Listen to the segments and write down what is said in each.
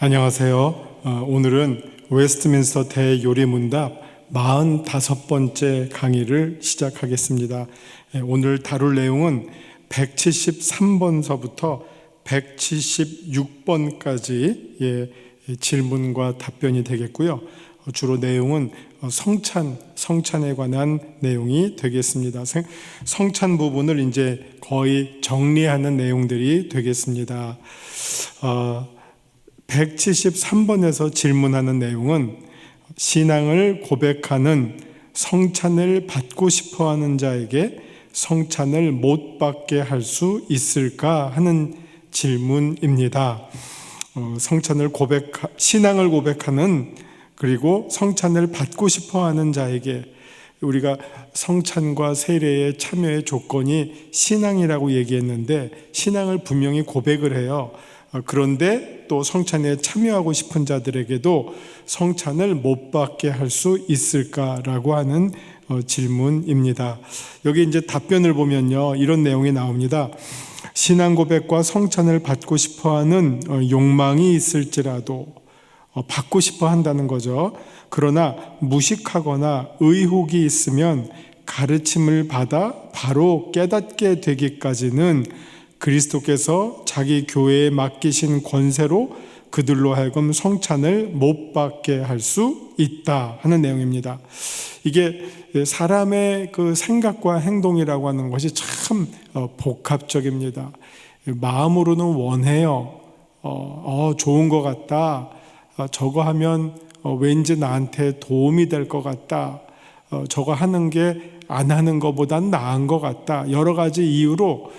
안녕하세요. 오늘은 웨스트민스터 대요리문답 45번째 강의를 시작하겠습니다. 오늘 다룰 내용은 173번서부터 176번까지 질문과 답변이 되겠고요. 주로 내용은 성찬에 관한 내용이 되겠습니다. 성찬 부분을 이제 거의 정리하는 내용들이 되겠습니다. 173번에서 질문하는 내용은 신앙을 고백하는 성찬을 받고 싶어하는 자에게 성찬을 못 받게 할 수 있을까 하는 질문입니다. 신앙을 고백하는 그리고 성찬을 받고 싶어하는 자에게 우리가 성찬과 세례의 참여의 조건이 신앙이라고 얘기했는데 신앙을 분명히 고백을 해요. 그런데 또 성찬에 참여하고 싶은 자들에게도 성찬을 못 받게 할 수 있을까라고 하는 질문입니다. 여기 이제 답변을 보면요, 이런 내용이 나옵니다. 신앙 고백과 성찬을 받고 싶어하는 욕망이 있을지라도 받고 싶어 한다는 거죠. 그러나 무식하거나 의혹이 있으면 가르침을 받아 바로 깨닫게 되기까지는 그리스도께서 자기 교회에 맡기신 권세로 그들로 하여금 성찬을 못 받게 할 수 있다 하는 내용입니다. 이게 사람의 그 생각과 행동이라고 하는 것이 참 복합적입니다. 마음으로는 원해요. 좋은 것 같다. 저거 하면 왠지 나한테 도움이 될 것 같다. 저거 하는 게 안 하는 것보단 나은 것 같다. 여러 가지 이유로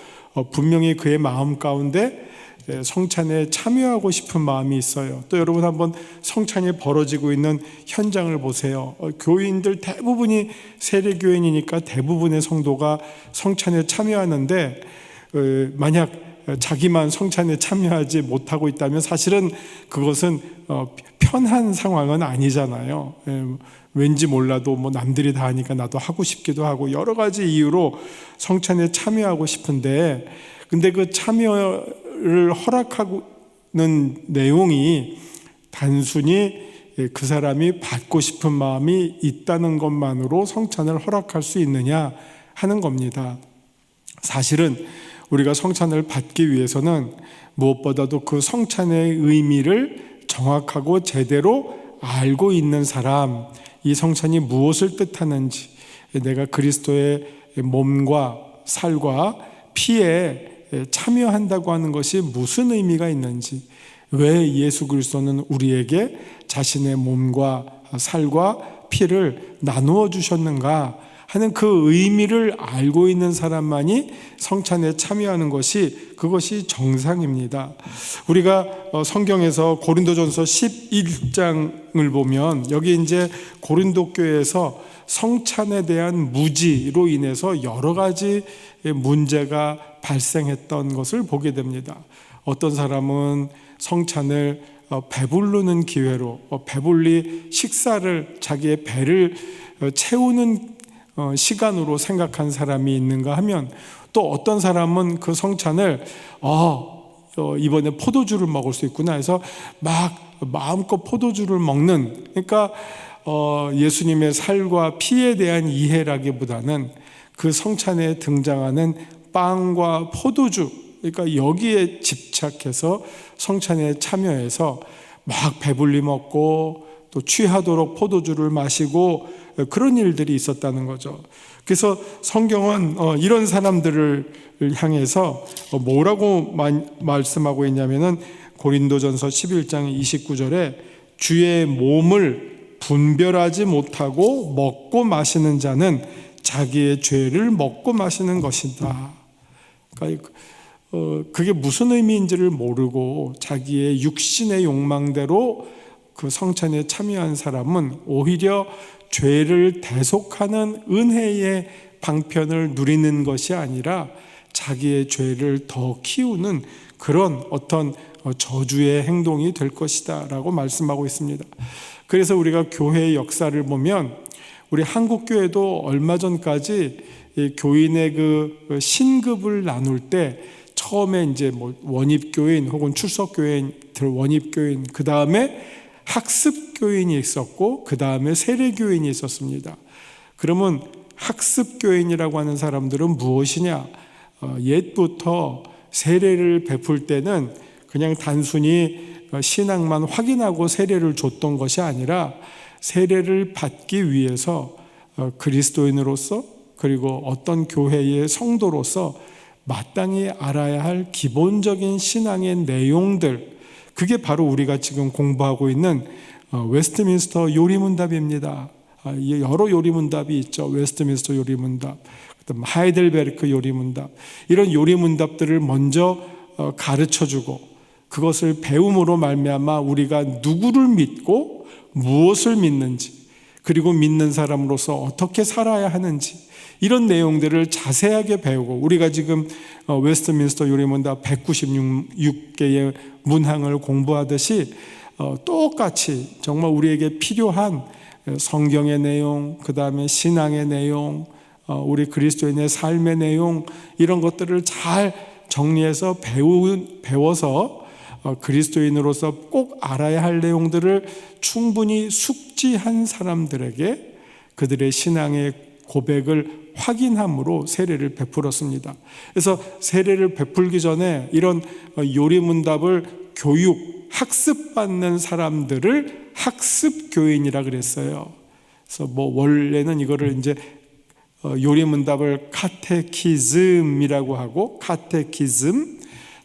분명히 그의 마음 가운데 성찬에 참여하고 싶은 마음이 있어요. 또 여러분 한번 성찬이 벌어지고 있는 현장을 보세요. 교인들 대부분이 세례교인이니까 대부분의 성도가 성찬에 참여하는데 만약 자기만 성찬에 참여하지 못하고 있다면 사실은 그것은 편한 상황은 아니잖아요. 왠지 몰라도 남들이 다 하니까 나도 하고 싶기도 하고 여러 가지 이유로 성찬에 참여하고 싶은데, 근데 그 참여를 허락하는 내용이 단순히 그 사람이 받고 싶은 마음이 있다는 것만으로 성찬을 허락할 수 있느냐 하는 겁니다. 사실은 우리가 성찬을 받기 위해서는 무엇보다도 그 성찬의 의미를 정확하고 제대로 알고 있는 사람, 이 성찬이 무엇을 뜻하는지, 내가 그리스도의 몸과 살과 피에 참여한다고 하는 것이 무슨 의미가 있는지, 왜 예수 그리스도는 우리에게 자신의 몸과 살과 피를 나누어 주셨는가 하는 그 의미를 알고 있는 사람만이 성찬에 참여하는 그것이 정상입니다. 우리가 성경에서 고린도전서 11장을 보면 여기 이제 고린도 교회에서 성찬에 대한 무지로 인해서 여러 가지 문제가 발생했던 것을 보게 됩니다. 어떤 사람은 성찬을 배부르는 기회로 배불리 식사를 자기의 배를 채우는 시간으로 생각한 사람이 있는가 하면, 또 어떤 사람은 그 성찬을 이번에 포도주를 먹을 수 있구나 해서 막 마음껏 포도주를 먹는, 그러니까 예수님의 살과 피에 대한 이해라기보다는 그 성찬에 등장하는 빵과 포도주, 그러니까 여기에 집착해서 성찬에 참여해서 막 배불리 먹고 또 취하도록 포도주를 마시고 그런 일들이 있었다는 거죠. 그래서 성경은 이런 사람들을 향해서 뭐라고 말씀하고 있냐면은 고린도전서 11장 29절에 주의 몸을 분별하지 못하고 먹고 마시는 자는 자기의 죄를 먹고 마시는 것이다. 그러니까 그게 무슨 의미인지를 모르고 자기의 육신의 욕망대로 그 성찬에 참여한 사람은 오히려 죄를 대속하는 은혜의 방편을 누리는 것이 아니라 자기의 죄를 더 키우는 그런 어떤 저주의 행동이 될 것이다 라고 말씀하고 있습니다. 그래서 우리가 교회의 역사를 보면 우리 한국교회도 얼마 전까지 교인의 그 신급을 나눌 때 처음에 이제 원입교인 혹은 출석교인 이틀 원입교인, 그 다음에 학습교인이 있었고 그 다음에 세례교인이 있었습니다. 그러면 학습교인이라고 하는 사람들은 무엇이냐? 옛부터 세례를 베풀 때는 그냥 단순히 신앙만 확인하고 세례를 줬던 것이 아니라 세례를 받기 위해서 그리스도인으로서 그리고 어떤 교회의 성도로서 마땅히 알아야 할 기본적인 신앙의 내용들, 그게 바로 우리가 지금 공부하고 있는 웨스트민스터 요리문답입니다. 여러 요리문답이 있죠. 웨스트민스터 요리문답, 하이델베르크 요리문답, 이런 요리문답들을 먼저 가르쳐주고 그것을 배움으로 말미암아 우리가 누구를 믿고 무엇을 믿는지, 그리고 믿는 사람으로서 어떻게 살아야 하는지, 이런 내용들을 자세하게 배우고, 우리가 지금 웨스트민스터 요리문답 196개의 문항을 공부하듯이 똑같이 정말 우리에게 필요한 성경의 내용, 그 다음에 신앙의 내용, 우리 그리스도인의 삶의 내용, 이런 것들을 잘 정리해서 배워서 그리스도인으로서 꼭 알아야 할 내용들을 충분히 숙지한 사람들에게 그들의 신앙의 고백을 확인함으로 세례를 베풀었습니다. 그래서 세례를 베풀기 전에 이런 요리문답을 교육, 학습받는 사람들을 학습교인이라 그랬어요. 그래서 원래는 이거를 이제 요리문답을 카테키즘이라고 하고, 카테키즘,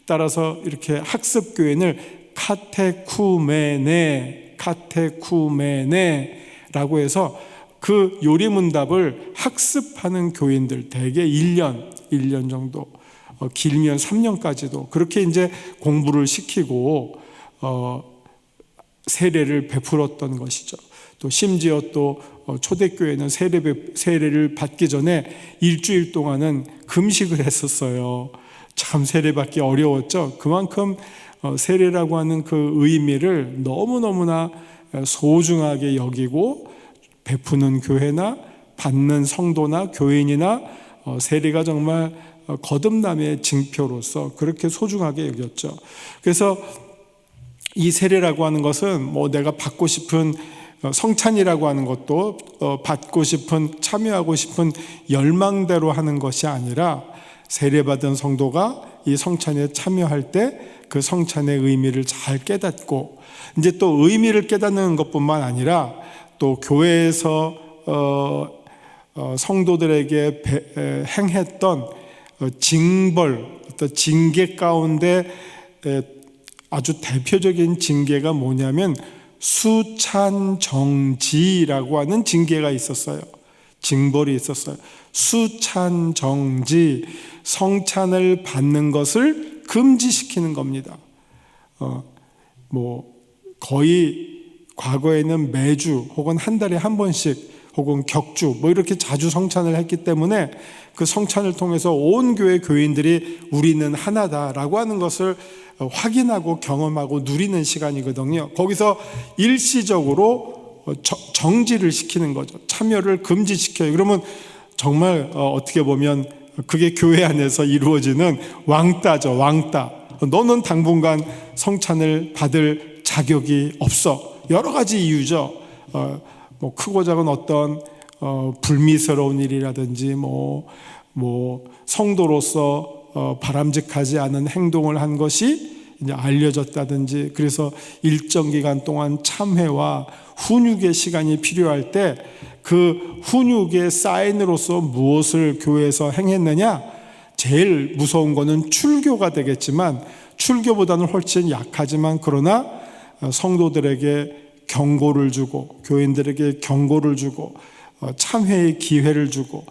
따라서 이렇게 학습교인을 카테쿠메네라고 해서 그 요리문답을 학습하는 교인들, 대개 1년 정도, 길면 3년까지도 그렇게 이제 공부를 시키고 세례를 베풀었던 것이죠. 또 심지어 또 초대교회는 세례를 받기 전에 일주일 동안은 금식을 했었어요. 참 세례받기 어려웠죠. 그만큼 세례라고 하는 그 의미를 너무너무나 소중하게 여기고, 베푸는 교회나 받는 성도나 교인이나 세례가 정말 거듭남의 징표로서 그렇게 소중하게 여겼죠. 그래서 이 세례라고 하는 것은 내가 받고 싶은 성찬이라고 하는 것도 받고 싶은, 참여하고 싶은 열망대로 하는 것이 아니라, 세례받은 성도가 이 성찬에 참여할 때 그 성찬의 의미를 잘 깨닫고, 이제 또 의미를 깨닫는 것뿐만 아니라 또 교회에서 성도들에게 행했던 징벌, 어떤 징계 가운데 아주 대표적인 징계가 뭐냐면 수찬정지라고 하는 징계가 있었어요. 징벌이 있었어요. 수찬정지, 성찬을 받는 것을 금지시키는 겁니다. 거의 과거에는 매주 혹은 한 달에 한 번씩 혹은 격주 이렇게 자주 성찬을 했기 때문에 그 성찬을 통해서 온 교회 교인들이 우리는 하나다라고 하는 것을 확인하고 경험하고 누리는 시간이거든요. 거기서 일시적으로 정지를 시키는 거죠. 참여를 금지시켜요. 그러면 정말 어떻게 보면 그게 교회 안에서 이루어지는 왕따죠. 왕따. 너는 당분간 성찬을 받을 자격이 없어. 여러 가지 이유죠. 크고 작은 어떤 불미스러운 일이라든지 성도로서 바람직하지 않은 행동을 한 것이 이제 알려졌다든지, 그래서 일정 기간 동안 참회와 훈육의 시간이 필요할 때 그 훈육의 사인으로서 무엇을 교회에서 행했느냐? 제일 무서운 거는 출교가 되겠지만, 출교보다는 훨씬 약하지만 그러나 성도들에게 경고를 주고, 교인들에게 경고를 주고, 참회의 기회를 주고,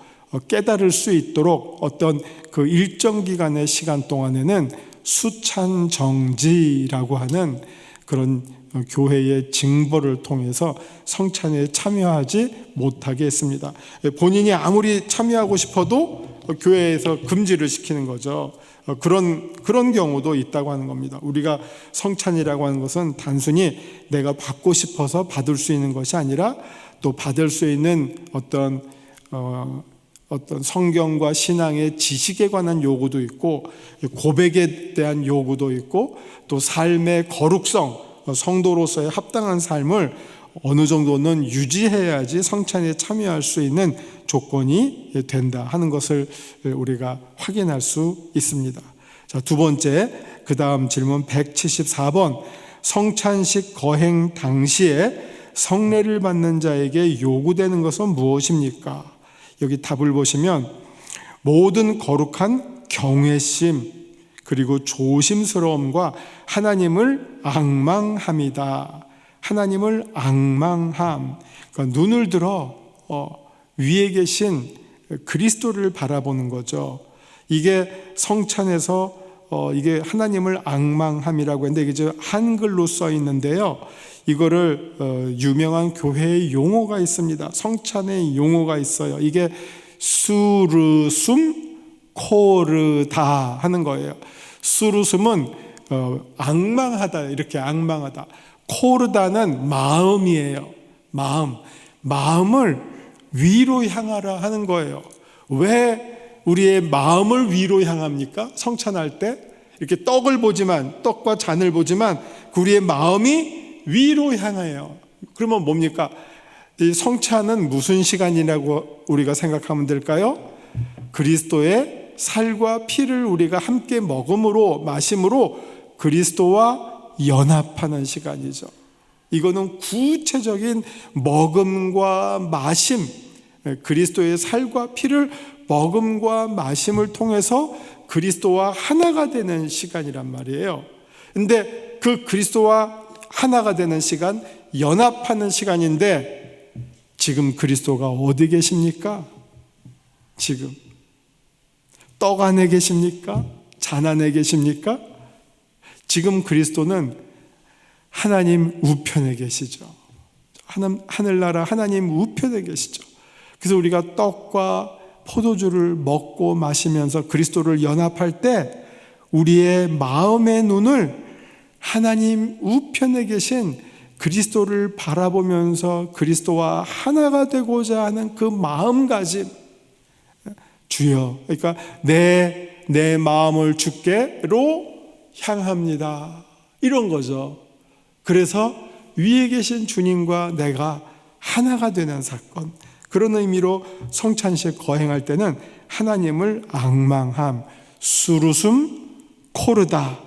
깨달을 수 있도록 어떤 그 일정 기간의 시간 동안에는 수찬정지라고 하는 그런 교회의 징벌을 통해서 성찬에 참여하지 못하게 했습니다. 본인이 아무리 참여하고 싶어도 교회에서 금지를 시키는 거죠. 그런 경우도 있다고 하는 겁니다. 우리가 성찬이라고 하는 것은 단순히 내가 받고 싶어서 받을 수 있는 것이 아니라, 또 받을 수 있는 어떤 어떤 성경과 신앙의 지식에 관한 요구도 있고, 고백에 대한 요구도 있고, 또 삶의 거룩성, 성도로서의 합당한 삶을 어느 정도는 유지해야지 성찬에 참여할 수 있는 조건이 된다 하는 것을 우리가 확인할 수 있습니다. 자, 두 번째, 그 다음 질문 174번. 성찬식 거행 당시에 성례를 받는 자에게 요구되는 것은 무엇입니까? 여기 답을 보시면 모든 거룩한 경외심 그리고 조심스러움과 하나님을 앙망함이다. 하나님을 앙망함. 그러니까 눈을 들어 위에 계신 그리스도를 바라보는 거죠. 이게 성찬에서 이게 하나님을 앙망함이라고 했는데 이게 한글로 써 있는데요. 이거를 유명한 교회의 용어가 있습니다. 성찬의 용어가 있어요. 이게 수르숨 코르다 하는 거예요. 수르숨은 앙망하다, 이렇게 앙망하다. 코르다는 마음이에요. 마음을 위로 향하라 하는 거예요. 왜 우리의 마음을 위로 향합니까? 성찬할 때 이렇게 떡과 잔을 보지만 우리의 마음이 위로 향해요. 그러면 뭡니까? 이 성찬은 무슨 시간이라고 우리가 생각하면 될까요? 그리스도의 살과 피를 우리가 함께 먹음으로 마심으로 그리스도와 연합하는 시간이죠. 이거는 구체적인 먹음과 마심, 그리스도의 살과 피를 먹음과 마심을 통해서 그리스도와 하나가 되는 시간이란 말이에요. 근데 그 그리스도와 하나가 되는 시간, 연합하는 시간인데 지금 그리스도가 어디 계십니까? 지금 떡 안에 계십니까? 잔 안에 계십니까? 지금 그리스도는 하나님 우편에 계시죠. 하늘나라 하나님 우편에 계시죠. 그래서 우리가 떡과 포도주를 먹고 마시면서 그리스도를 연합할 때 우리의 마음의 눈을 하나님 우편에 계신 그리스도를 바라보면서 그리스도와 하나가 되고자 하는 그 마음가짐, 주여, 그러니까 내 마음을 주께로 향합니다, 이런 거죠. 그래서 위에 계신 주님과 내가 하나가 되는 사건, 그런 의미로 성찬식 거행할 때는 하나님을 앙망함, 수르숨 코르다,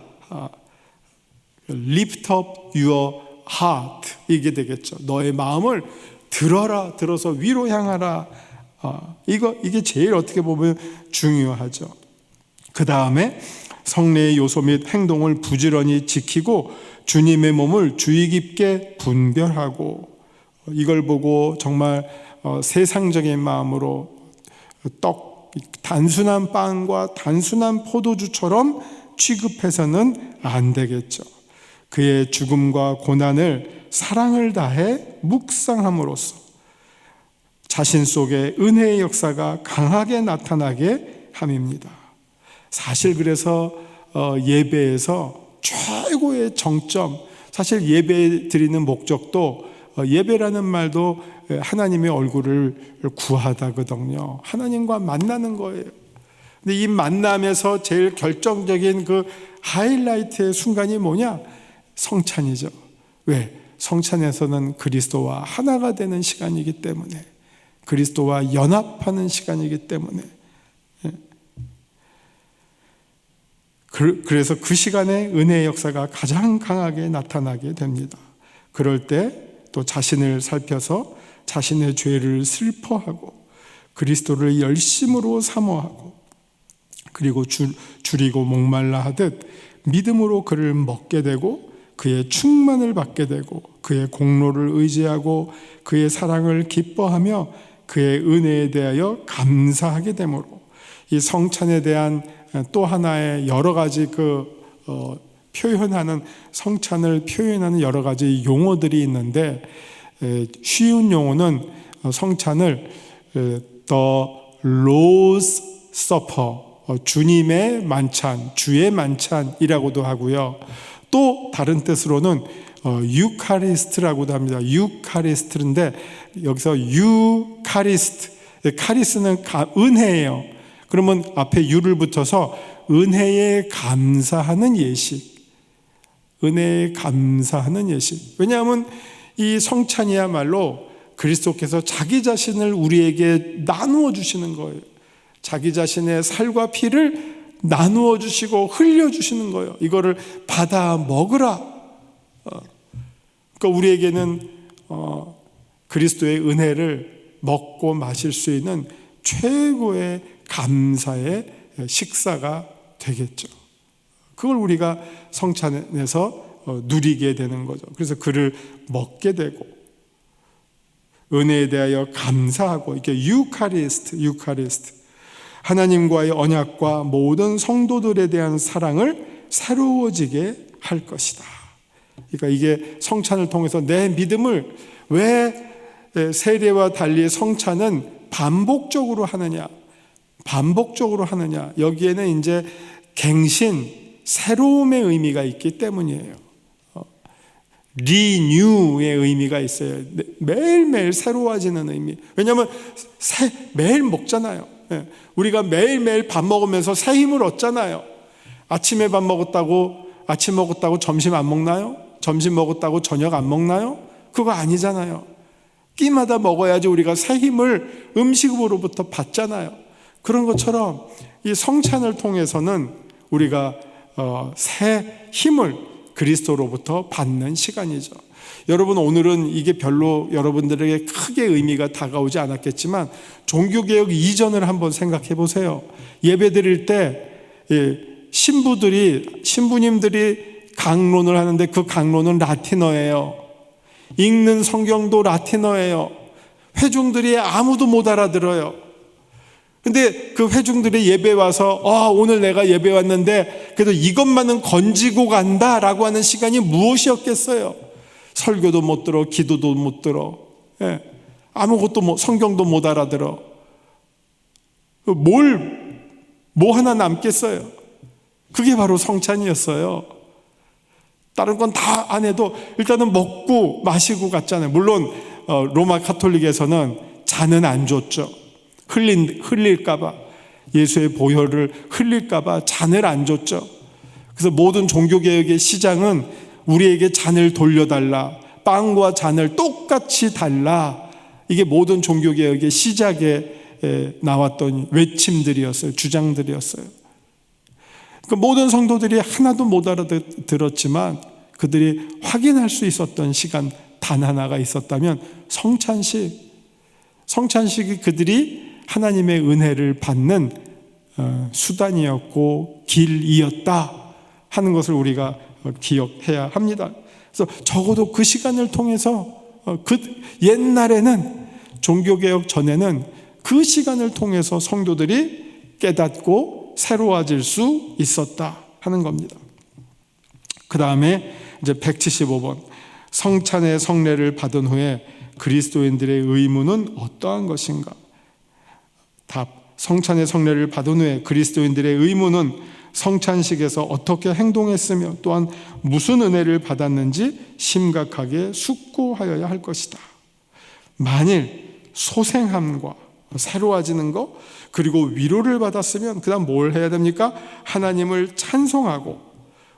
lift up your heart, 이게 되겠죠. 너의 마음을 들어서 위로 향하라. 이게 제일 어떻게 보면 중요하죠. 그 다음에 성례의 요소 및 행동을 부지런히 지키고 주님의 몸을 주의 깊게 분별하고, 이걸 보고 정말 세상적인 마음으로 단순한 빵과 단순한 포도주처럼 취급해서는 안 되겠죠. 그의 죽음과 고난을 사랑을 다해 묵상함으로써 자신 속에 은혜의 역사가 강하게 나타나게 함입니다. 사실 그래서 예배에서 최고의 정점, 사실 예배 드리는 목적도, 예배라는 말도 하나님의 얼굴을 구하다거든요. 하나님과 만나는 거예요. 근데 이 만남에서 제일 결정적인 그 하이라이트의 순간이 뭐냐? 성찬이죠. 왜? 성찬에서는 그리스도와 하나가 되는 시간이기 때문에, 그리스도와 연합하는 시간이기 때문에, 그래서 그 시간에 은혜의 역사가 가장 강하게 나타나게 됩니다. 그럴 때 또 자신을 살펴서 자신의 죄를 슬퍼하고 그리스도를 열심으로 사모하고, 그리고 줄이고 목말라 하듯 믿음으로 그를 먹게 되고 그의 충만을 받게 되고 그의 공로를 의지하고 그의 사랑을 기뻐하며 그의 은혜에 대하여 감사하게 되므로, 이 성찬에 대한 또 하나의 여러 가지 성찬을 표현하는 여러 가지 용어들이 있는데, 쉬운 용어는 성찬을 The Lord's Supper, 주님의 만찬, 주의 만찬이라고도 하고요. 또 다른 뜻으로는 유카리스트라고도 합니다. 유카리스트인데 여기서 유카리스트, 카리스는 은혜예요. 그러면 앞에 유를 붙여서 은혜에 감사하는 예식. 은혜에 감사하는 예식. 왜냐하면 이 성찬이야말로 그리스도께서 자기 자신을 우리에게 나누어 주시는 거예요. 자기 자신의 살과 피를 나누어 주시고 흘려 주시는 거예요. 이거를 받아 먹으라. 그러니까 우리에게는 그리스도의 은혜를 먹고 마실 수 있는 최고의 감사의 식사가 되겠죠. 그걸 우리가 성찬에서 누리게 되는 거죠. 그래서 그를 먹게 되고 은혜에 대하여 감사하고 이게 유카리스트 하나님과의 언약과 모든 성도들에 대한 사랑을 새로워지게 할 것이다. 그러니까 이게 성찬을 통해서 내 믿음을 왜 세례와 달리 성찬은 반복적으로 하느냐? 여기에는 이제 갱신, 새로움의 의미가 있기 때문이에요. 리뉴의 의미가 있어요. 매일매일 새로워지는 의미. 왜냐하면 매일 먹잖아요. 우리가 매일매일 밥 먹으면서 새 힘을 얻잖아요. 아침에 밥 먹었다고 아침 먹었다고 점심 안 먹나요? 점심 먹었다고 저녁 안 먹나요? 그거 아니잖아요. 끼마다 먹어야지 우리가 새 힘을 음식으로부터 받잖아요. 그런 것처럼 이 성찬을 통해서는 우리가 새 힘을 그리스도로부터 받는 시간이죠. 여러분, 오늘은 이게 별로 여러분들에게 크게 의미가 다가오지 않았겠지만 종교개혁 이전을 한번 생각해 보세요. 예배 드릴 때 신부님들이 강론을 하는데 그 강론은 라틴어예요. 읽는 성경도 라틴어예요. 회중들이 아무도 못 알아들어요. 근데 그 회중들이 예배 와서 오늘 내가 예배 왔는데 그래도 이것만은 건지고 간다라고 하는 시간이 무엇이었겠어요? 설교도 못 들어, 기도도 못 들어, 아무것도 성경도 못 알아들어. 뭐 하나 남겠어요? 그게 바로 성찬이었어요. 다른 건 다 안 해도 일단은 먹고 마시고 갔잖아요. 물론 로마 카톨릭에서는 잔은 안 줬죠. 흘릴까봐, 예수의 보혈을 흘릴까봐 잔을 안 줬죠. 그래서 모든 종교개혁의 시장은 우리에게 잔을 돌려달라, 빵과 잔을 똑같이 달라, 이게 모든 종교개혁의 시작에 나왔던 외침들이었어요. 주장들이었어요. 그러니까 모든 성도들이 하나도 못 알아들었지만 그들이 확인할 수 있었던 시간 단 하나가 있었다면 성찬식이 그들이 하나님의 은혜를 받는 수단이었고 길이었다 하는 것을 우리가 기억해야 합니다. 그래서 적어도 그 시간을 통해서 옛날에는, 종교개혁 전에는 그 시간을 통해서 성도들이 깨닫고 새로워질 수 있었다 하는 겁니다. 그 다음에 이제 175번, 성찬의 성례를 받은 후에 그리스도인들의 의무는 어떠한 것인가? 답, 성찬의 성례를 받은 후에 그리스도인들의 의무는 성찬식에서 어떻게 행동했으며 또한 무슨 은혜를 받았는지 심각하게 숙고하여야 할 것이다. 만일 소생함과 새로워지는 것, 그리고 위로를 받았으면 그 다음 뭘 해야 됩니까? 하나님을 찬송하고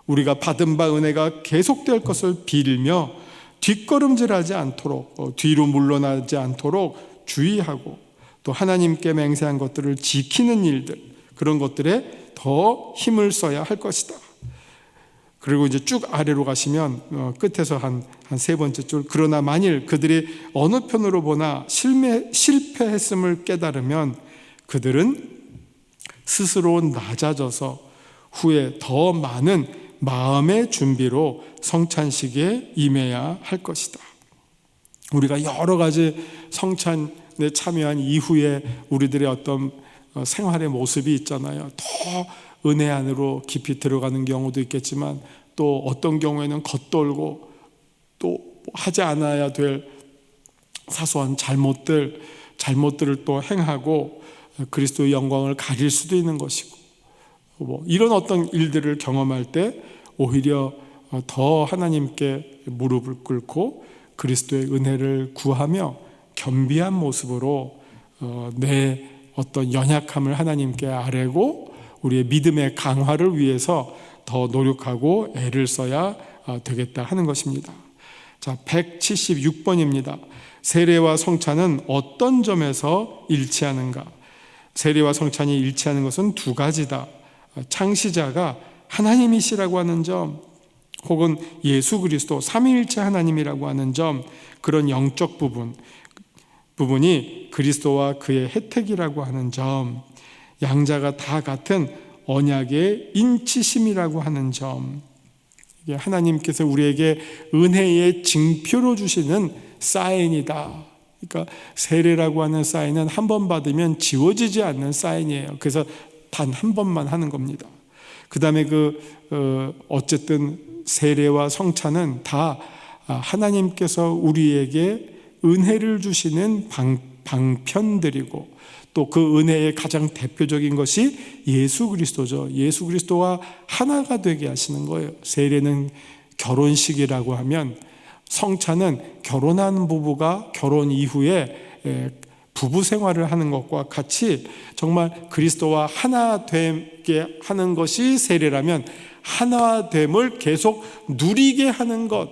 우리가 받은 바 은혜가 계속될 것을 빌며 뒷걸음질하지 않도록, 뒤로 물러나지 않도록 주의하고, 또 하나님께 맹세한 것들을 지키는 일들, 그런 것들에 더 힘을 써야 할 것이다. 그리고 이제 쭉 아래로 가시면 끝에서 한 세 번째 줄, 그러나 만일 그들이 어느 편으로 보나 실패했음을 깨달으면 그들은 스스로 낮아져서 후에 더 많은 마음의 준비로 성찬식에 임해야 할 것이다. 우리가 여러 가지 성찬에 참여한 이후에 우리들의 어떤 생활의 모습이 있잖아요. 더 은혜 안으로 깊이 들어가는 경우도 있겠지만 또 어떤 경우에는 겉돌고 또 하지 않아야 될 사소한 잘못들을 또 행하고 그리스도의 영광을 가릴 수도 있는 것이고, 이런 어떤 일들을 경험할 때 오히려 더 하나님께 무릎을 꿇고 그리스도의 은혜를 구하며 겸비한 모습으로 내 어떤 연약함을 하나님께 아뢰고 우리의 믿음의 강화를 위해서 더 노력하고 애를 써야 되겠다 하는 것입니다. 자, 176번입니다. 세례와 성찬은 어떤 점에서 일치하는가? 세례와 성찬이 일치하는 것은 두 가지다. 창시자가 하나님이시라고 하는 점, 혹은 예수 그리스도 삼위일체 하나님이라고 하는 점, 그런 영적 부분이 그리스도와 그의 혜택이라고 하는 점, 양자가 다 같은 언약의 인치심이라고 하는 점, 이게 하나님께서 우리에게 은혜의 징표로 주시는 사인이다. 그러니까 세례라고 하는 사인은 한 번 받으면 지워지지 않는 사인이에요. 그래서 단 한 번만 하는 겁니다. 그 다음에 어쨌든 세례와 성찬은 다 하나님께서 우리에게 은혜를 주시는 방편들이고, 또 그 은혜의 가장 대표적인 것이 예수 그리스도죠. 예수 그리스도와 하나가 되게 하시는 거예요. 세례는 결혼식이라고 하면, 성찬은 결혼한 부부가 결혼 이후에 부부 생활을 하는 것과 같이 정말 그리스도와 하나 되게 하는 것이 세례라면, 하나됨을 계속 누리게 하는 것,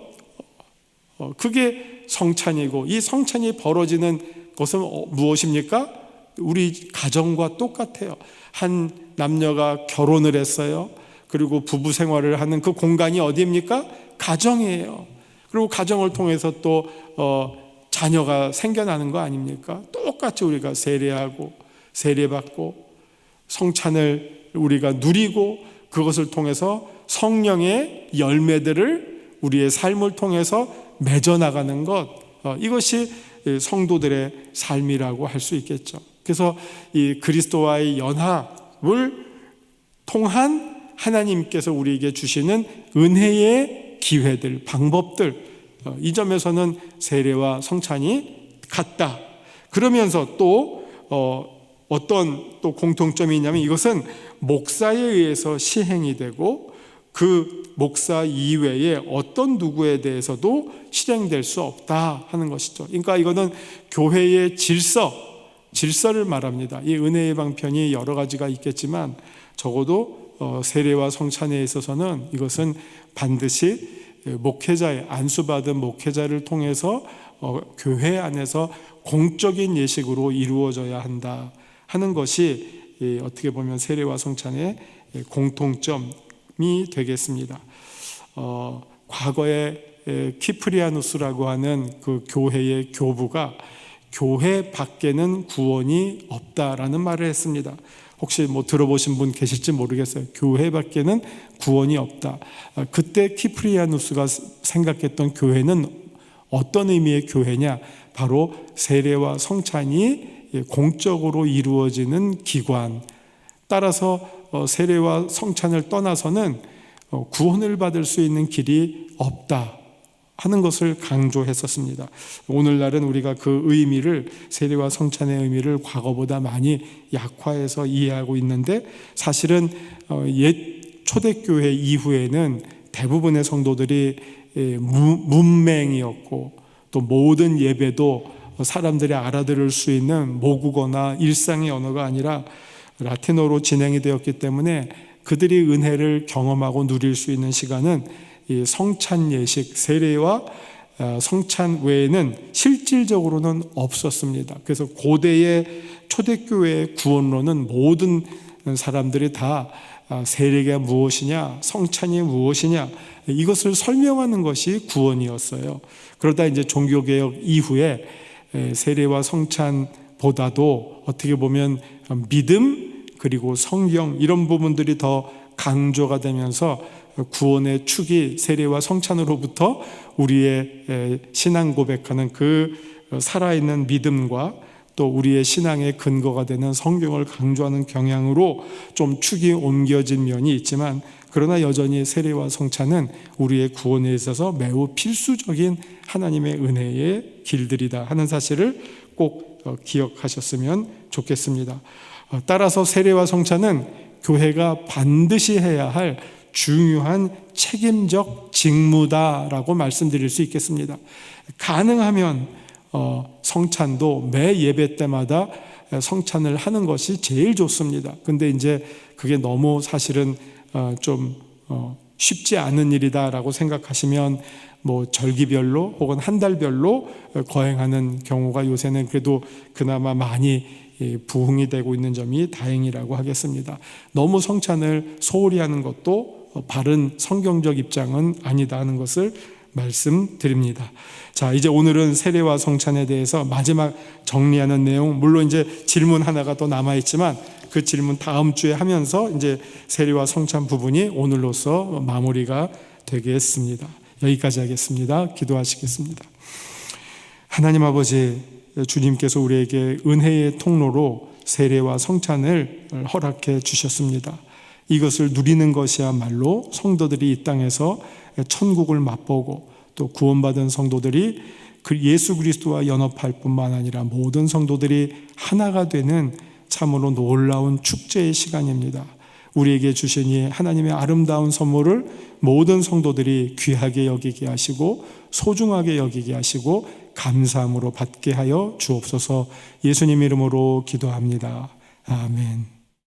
그게 성찬이고, 이 성찬이 벌어지는 것은 무엇입니까? 우리 가정과 똑같아요. 한 남녀가 결혼을 했어요. 그리고 부부 생활을 하는 그 공간이 어디입니까? 가정이에요. 그리고 가정을 통해서 또 자녀가 생겨나는 거 아닙니까? 똑같이 우리가 세례하고 세례받고 성찬을 우리가 누리고, 그것을 통해서 성령의 열매들을 우리의 삶을 통해서 맺어나가는 것, 이것이 성도들의 삶이라고 할 수 있겠죠. 그래서 이 그리스도와의 연합을 통한 하나님께서 우리에게 주시는 은혜의 기회들, 방법들, 이 점에서는 세례와 성찬이 같다. 그러면서 또 어떤 또 공통점이 있냐면, 이것은 목사에 의해서 시행이 되고, 그 목사 이외에 어떤 누구에 대해서도 실행될 수 없다 하는 것이죠. 그러니까 이거는 교회의 질서를 말합니다. 이 은혜의 방편이 여러 가지가 있겠지만, 적어도 세례와 성찬에 있어서는 이것은 반드시 목회자의, 안수받은 목회자를 통해서 교회 안에서 공적인 예식으로 이루어져야 한다 하는 것이 어떻게 보면 세례와 성찬의 공통점이 되겠습니다. 과거에 키프리아누스라고 하는 그 교회의 교부가 교회 밖에는 구원이 없다라는 말을 했습니다. 혹시 들어보신 분 계실지 모르겠어요. 교회 밖에는 구원이 없다. 그때 키프리아누스가 생각했던 교회는 어떤 의미의 교회냐? 바로 세례와 성찬이 공적으로 이루어지는 기관. 따라서 세례와 성찬을 떠나서는 구원을 받을 수 있는 길이 없다 하는 것을 강조했었습니다. 오늘날은 우리가 그 의미를, 세례와 성찬의 의미를 과거보다 많이 약화해서 이해하고 있는데, 사실은 옛 초대교회 이후에는 대부분의 성도들이 문맹이었고, 또 모든 예배도 사람들이 알아들을 수 있는 모국어나 일상의 언어가 아니라 라틴어로 진행이 되었기 때문에 그들이 은혜를 경험하고 누릴 수 있는 시간은 이 성찬 예식, 세례와 성찬 외에는 실질적으로는 없었습니다. 그래서 고대의 초대교회의 구원론은 모든 사람들이 다 세례가 무엇이냐, 성찬이 무엇이냐, 이것을 설명하는 것이 구원이었어요. 그러다 이제 종교개혁 이후에 세례와 성찬보다도 어떻게 보면 믿음 그리고 성경, 이런 부분들이 더 강조가 되면서 구원의 축이 세례와 성찬으로부터 우리의 신앙 고백하는 그 살아있는 믿음과 또 우리의 신앙의 근거가 되는 성경을 강조하는 경향으로 좀 축이 옮겨진 면이 있지만, 그러나 여전히 세례와 성찬은 우리의 구원에 있어서 매우 필수적인 하나님의 은혜의 길들이다 하는 사실을 꼭 기억하셨으면 좋겠습니다. 따라서 세례와 성찬은 교회가 반드시 해야 할 중요한 책임적 직무다라고 말씀드릴 수 있겠습니다. 가능하면 성찬도 매 예배 때마다 성찬을 하는 것이 제일 좋습니다. 근데 이제 그게 너무 사실은 좀 쉽지 않은 일이다라고 생각하시면 뭐 절기별로 혹은 한 달별로 거행하는 경우가 요새는 그래도 그나마 많이 부흥이 되고 있는 점이 다행이라고 하겠습니다. 너무 성찬을 소홀히 하는 것도 바른 성경적 입장은 아니다 하는 것을 말씀드립니다. 자, 이제 오늘은 세례와 성찬에 대해서 마지막 정리하는 내용, 물론 이제 질문 하나가 또 남아있지만 그 질문 다음 주에 하면서 이제 세례와 성찬 부분이 오늘로서 마무리가 되겠습니다. 여기까지 하겠습니다. 기도하시겠습니다. 하나님 아버지, 주님께서 우리에게 은혜의 통로로 세례와 성찬을 허락해 주셨습니다. 이것을 누리는 것이야말로 성도들이 이 땅에서 천국을 맛보고 또 구원받은 성도들이 그 예수 그리스도와 연합할 뿐만 아니라 모든 성도들이 하나가 되는 참으로 놀라운 축제의 시간입니다. 우리에게 주신 이 하나님의 아름다운 선물을 모든 성도들이 귀하게 여기게 하시고 소중하게 여기게 하시고 감사함으로 받게 하여 주옵소서. 예수님 이름으로 기도합니다. 아멘.